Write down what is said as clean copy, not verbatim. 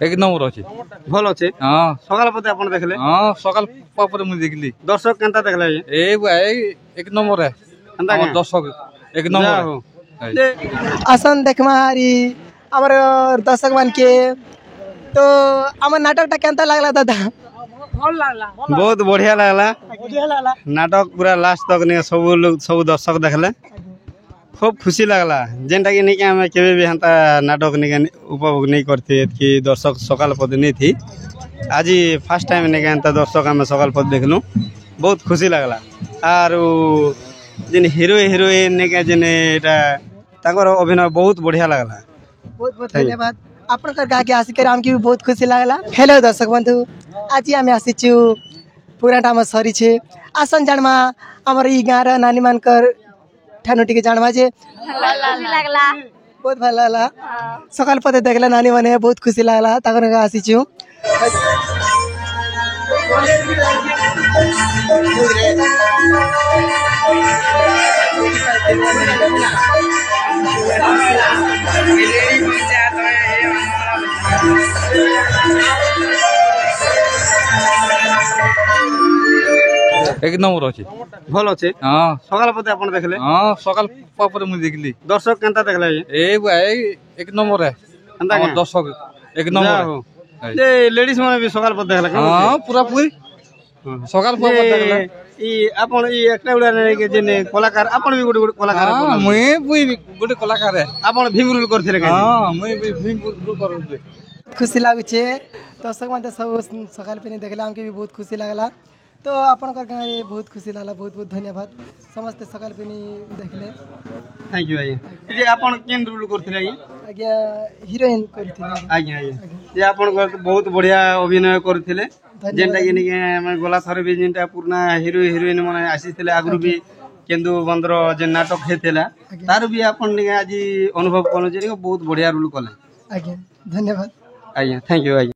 এক নম্বর আছে ভাল আছে হ্যাঁ সকাল পথে আপন দেখলে হ্যাঁ সকাল পরে মুই দেখলি দর্শক কেনতা দেখলে এই এক নম্বরে আমার দর্শক এক নম্বর आसन देखमा हारी आमर दर्शक मान के तो आमर नाटक टा केनता लागला दादा बहुत बढ़िया लगला नाटक पूरा लास्ट तक नहीं सब दर्शक देखले खूब खुशी लगला जेनटा कि नहीं हमें केवे भी हंता नाटक नहीं उपभोग नहीं करते कि दर्शक सकाल पद नहीं थी आज फर्स्ट टाइम नहीं हंता दर्शक आम सकाल पद देखलु बहुत खुशी लगला और जेन हिरो हिरोइन नहीं जेन एटा अभिनय बहुत बढ़िया लगला। बहुत बहुत धन्यवाद आपनकर गा के आसिकर आमके भी बहुत खुशी लागला। हेलो दर्शक बंधु आज आम आसीचु पुराटा में सरी छे आसन जानमा हमर ई गाँव नानी मानकर ठानो टिके जानमा जे बहुत भल लागला सकाल पते देखला नानी माने बहुत खुशी लागला ताकर गा आसीचु এক নম্বর আছে ভাল আছে হ্যাঁ সকাল পথে আপন দেখলে হ্যাঁ সকাল পরে মুই দেখলি দর্শক কেনতা দেখলে এই এক নম্বরে আমার দর্শক এক নম্বর लेडीज माने भी सकाल पद देखला हाँ पूरा पूरी सकाल पद देखला ई अपन ई एकटा उडा नै के जेने कलाकार अपन भी गोटे कलाकार हां मुई भी गोटे कलाकार है अपन भीम रोल करथिले के हां मुई भी भीम रोल करथि खुशी लागु छे दर्शक माने सब सकाल पे देखला हमके भी बहुत खुशी लागला तो आपनकर गाँव बहुत खुशी लागला बहुत बहुत धन्यवाद समस्त सकाल पे देखले थैंक यू आज्ञा जे अपन केन रोल करथिले आज्ञा हीरोइन करथिले आज्ञा जे अपन बहुत बढ़िया अभिनय करथिले जेनटा कि नहीं हम गला थरे भी जेनटा पुराना हीरो हीरोइन माने आसीथिले आगु भी केंदु बंदर जे नाटक हेतेला तार भी अपन नहीं आज अनुभव कोन जे बहुत बढ़िया रोल कले आज्ञा धन्यवाद आज्ञा थैंक यू आज्ञा।